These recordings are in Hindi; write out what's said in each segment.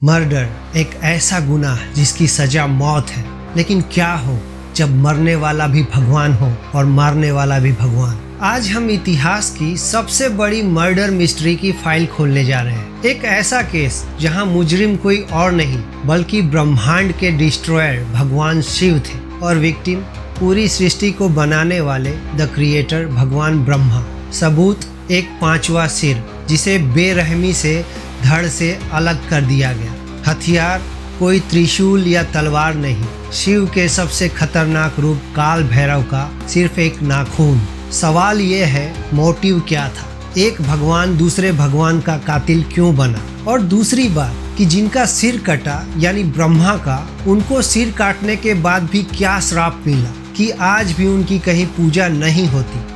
मर्डर एक ऐसा गुनाह जिसकी सजा मौत है, लेकिन क्या हो जब मरने वाला भी भगवान हो और मारने वाला भी भगवान। आज हम इतिहास की सबसे बड़ी मर्डर मिस्ट्री की फाइल खोलने जा रहे हैं। एक ऐसा केस जहां मुजरिम कोई और नहीं बल्कि ब्रह्मांड के डिस्ट्रॉयर भगवान शिव थे और विक्टिम पूरी सृष्टि को बनाने वाले द क्रिएटर भगवान ब्रह्मा। सबूत एक पांचवा सिर जिसे बेरहमी से धड़ से अलग कर दिया गया। हथियार कोई त्रिशूल या तलवार नहीं, शिव के सबसे खतरनाक रूप काल भैरव का सिर्फ एक नाखून। सवाल ये है मोटिव क्या था, एक भगवान दूसरे भगवान का कातिल क्यों बना। और दूसरी बात कि जिनका सिर कटा यानी ब्रह्मा का, उनको सिर काटने के बाद भी क्या श्राप मिला कि आज भी उनकी कहीं पूजा नहीं होती।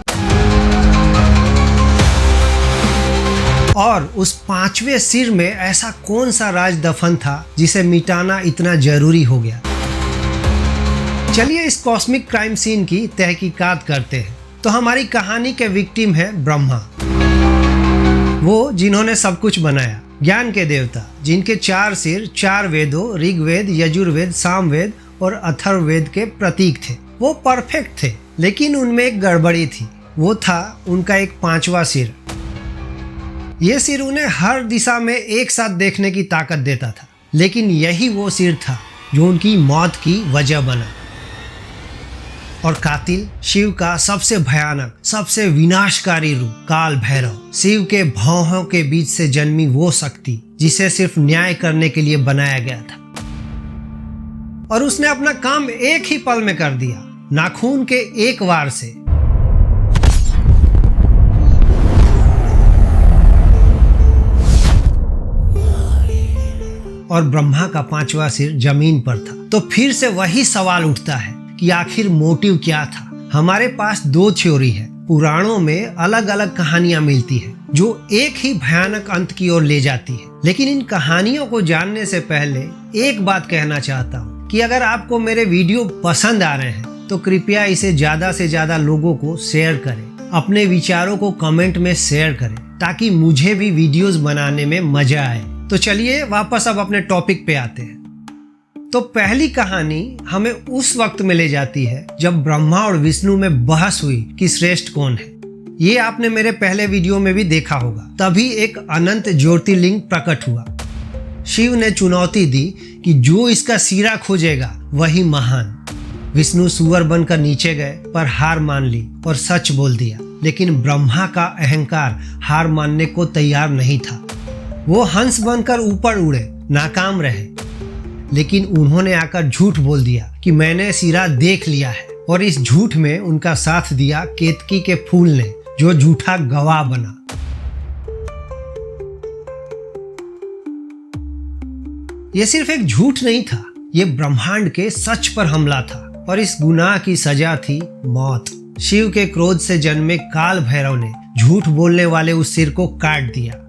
और उस पांचवें सिर में ऐसा कौन सा राज दफन था जिसे मिटाना इतना जरूरी हो गया। चलिए इस कॉस्मिक क्राइम सीन की तहकीकात करते हैं। तो हमारी कहानी के विक्टिम है ब्रह्मा, वो जिन्होंने सब कुछ बनाया, ज्ञान के देवता, जिनके 4 सिर 4 वेदों ऋग्वेद, यजुर्वेद, सामवेद और अथर्ववेद के प्रतीक थे। वो परफेक्ट थे, लेकिन उनमें एक गड़बड़ी थी। वो था उनका एक 5वां सिर। ये सिर उन्हें हर दिशा में एक साथ देखने की ताकत देता था, लेकिन यही वो सिर था जो उनकी मौत की वजह बना। और कातिल शिव का सबसे भयानक, सबसे विनाशकारी रूप काल भैरव, शिव के भौहों के बीच से जन्मी वो शक्ति जिसे सिर्फ न्याय करने के लिए बनाया गया था। और उसने अपना काम एक ही पल में कर दिया, नाखून के एक वार से। और ब्रह्मा का 5वां सिर जमीन पर था। तो फिर से वही सवाल उठता है कि आखिर मोटिव क्या था। हमारे पास 2 थ्योरी है। पुराणों में अलग अलग कहानियां मिलती है जो एक ही भयानक अंत की ओर ले जाती है। लेकिन इन कहानियों को जानने से पहले एक बात कहना चाहता हूँ कि अगर आपको मेरे वीडियो पसंद आ रहे हैं तो कृपया इसे ज्यादा से ज्यादा लोगों को शेयर करें। अपने विचारों को कमेंट में शेयर करें ताकि मुझे भी वीडियोस बनाने में मजा आए। तो चलिए वापस अब अपने टॉपिक पे आते हैं। तो पहली कहानी हमें उस वक्त में ले जाती है जब ब्रह्मा और विष्णु में बहस हुई कि श्रेष्ठ कौन है। ये आपने मेरे पहले वीडियो में भी देखा होगा। तभी एक अनंत ज्योतिर्लिंग प्रकट हुआ। शिव ने चुनौती दी कि जो इसका सिरा खोजेगा वही महान। विष्णु सुअर बनकर नीचे गए पर हार मान ली और सच बोल दिया। लेकिन ब्रह्मा का अहंकार हार मानने को तैयार नहीं था। वो हंस बनकर ऊपर उड़े, नाकाम रहे। लेकिन उन्होंने आकर झूठ बोल दिया कि मैंने सिरा देख लिया है। और इस झूठ में उनका साथ दिया केतकी के फूल ने, जो झूठा गवाह बना। यह सिर्फ एक झूठ नहीं था, ये ब्रह्मांड के सच पर हमला था। और इस गुनाह की सजा थी मौत। शिव के क्रोध से जन्मे काल भैरव ने झूठ बोलने वाले उस सिर को काट दिया।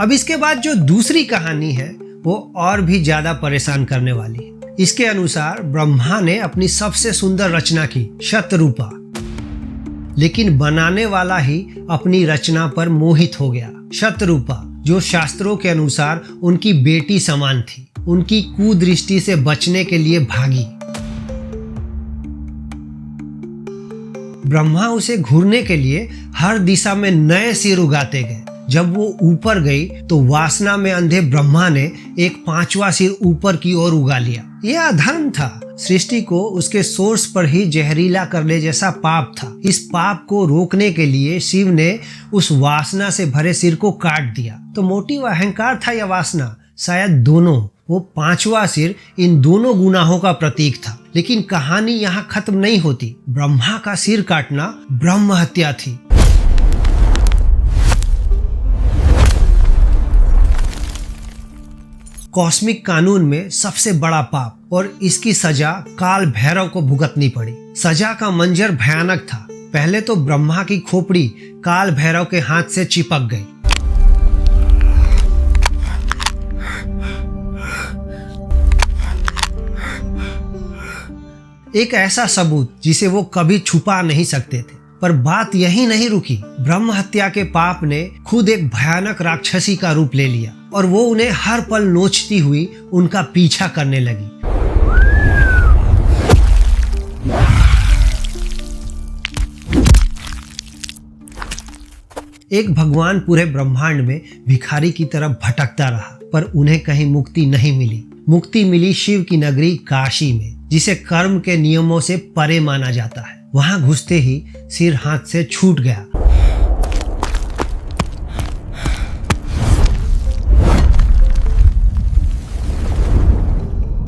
अब इसके बाद जो दूसरी कहानी है वो और भी ज्यादा परेशान करने वाली है। इसके अनुसार ब्रह्मा ने अपनी सबसे सुंदर रचना की, शतरूपा। लेकिन बनाने वाला ही अपनी रचना पर मोहित हो गया। शतरूपा जो शास्त्रों के अनुसार उनकी बेटी समान थी, उनकी कुदृष्टि से बचने के लिए भागी। ब्रह्मा उसे घूरने के लिए हर दिशा में नए सिर उगाते गए। जब वो ऊपर गई तो वासना में अंधे ब्रह्मा ने एक 5वां सिर ऊपर की ओर उगा लिया। यह अधर्म था। सृष्टि को उसके सोर्स पर ही जहरीला करने जैसा पाप था। इस पाप को रोकने के लिए शिव ने उस वासना से भरे सिर को काट दिया। तो मोटिव अहंकार था या वासना? शायद दोनों। वो 5वां सिर इन दोनों गुनाहों का प्रतीक था। लेकिन कहानी यहाँ खत्म नहीं होती। ब्रह्मा का सिर काटना ब्रह्म हत्या थी। कॉस्मिक कानून में सबसे बड़ा पाप, और इसकी सजा काल भैरव को भुगतनी पड़ी। सजा का मंजर भयानक था। पहले तो ब्रह्मा की खोपड़ी काल भैरव के हाथ से चिपक गई। एक ऐसा सबूत जिसे वो कभी छुपा नहीं सकते थे। पर बात यही नहीं रुकी। ब्रह्म हत्या के पाप ने खुद एक भयानक राक्षसी का रूप ले लिया और वो उन्हें हर पल नोचती हुई उनका पीछा करने लगी। एक भगवान पूरे ब्रह्मांड में भिखारी की तरह भटकता रहा, पर उन्हें कहीं मुक्ति नहीं मिली। मुक्ति मिली शिव की नगरी काशी में, जिसे कर्म के नियमों से परे माना जाता है। वहां घुसते ही सिर हाथ से छूट गया।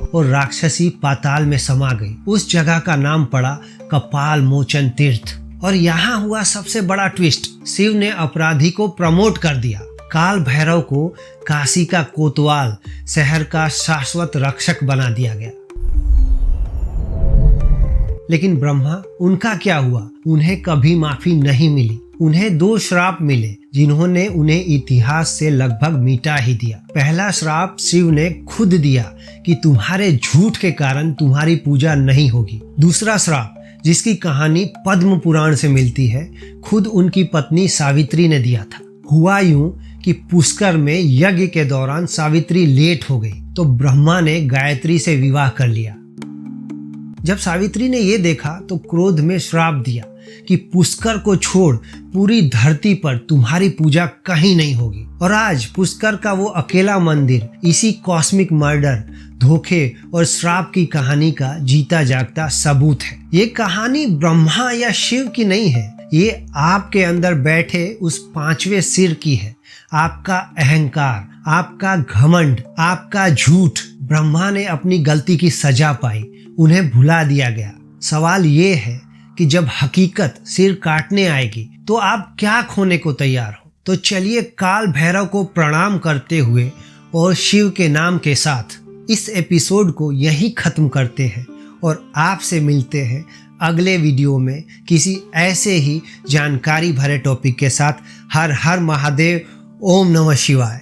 और राक्षसी पाताल में समा गई। उस जगह का नाम पड़ा कपाल मोचन तीर्थ। और यहाँ हुआ सबसे बड़ा ट्विस्ट, शिव ने अपराधी को प्रमोट कर दिया। काल भैरव को काशी का कोतवाल, शहर का शाश्वत रक्षक बना दिया गया। लेकिन ब्रह्मा, उनका क्या हुआ? उन्हें कभी माफी नहीं मिली। उन्हें 2 श्राप मिले जिन्होंने उन्हें इतिहास से लगभग मिटा ही दिया। पहला श्राप शिव ने खुद दिया कि तुम्हारे झूठ के कारण तुम्हारी पूजा नहीं होगी। दूसरा श्राप, जिसकी कहानी पद्म पुराण से मिलती है, खुद उनकी पत्नी सावित्री ने दिया था। हुआ यूं कि पुष्कर में यज्ञ के दौरान सावित्री लेट हो गई तो ब्रह्मा ने गायत्री से विवाह कर लिया। जब सावित्री ने यह देखा तो क्रोध में श्राप दिया कि पुष्कर को छोड़ पूरी धरती पर तुम्हारी पूजा कहीं नहीं होगी। और आज पुष्कर का वो अकेला मंदिर इसी कॉस्मिक मर्डर, धोखे और श्राप की कहानी का जीता जागता सबूत है। ये कहानी ब्रह्मा या शिव की नहीं है, ये आपके अंदर बैठे उस 5वें सिर की है। आपका अहंकार, आपका घमंड, आपका झूठ। ब्रह्मा ने अपनी गलती की सजा पाई, उन्हें भुला दिया गया। सवाल ये है कि जब हकीकत सिर काटने आएगी तो आप क्या खोने को तैयार हो? तो चलिए काल भैरव को प्रणाम करते हुए और शिव के नाम के साथ इस एपिसोड को यहीं खत्म करते हैं और आपसे मिलते हैं अगले वीडियो में किसी ऐसे ही जानकारी भरे टॉपिक के साथ। हर हर महादेव, ओम नमः शिवाय।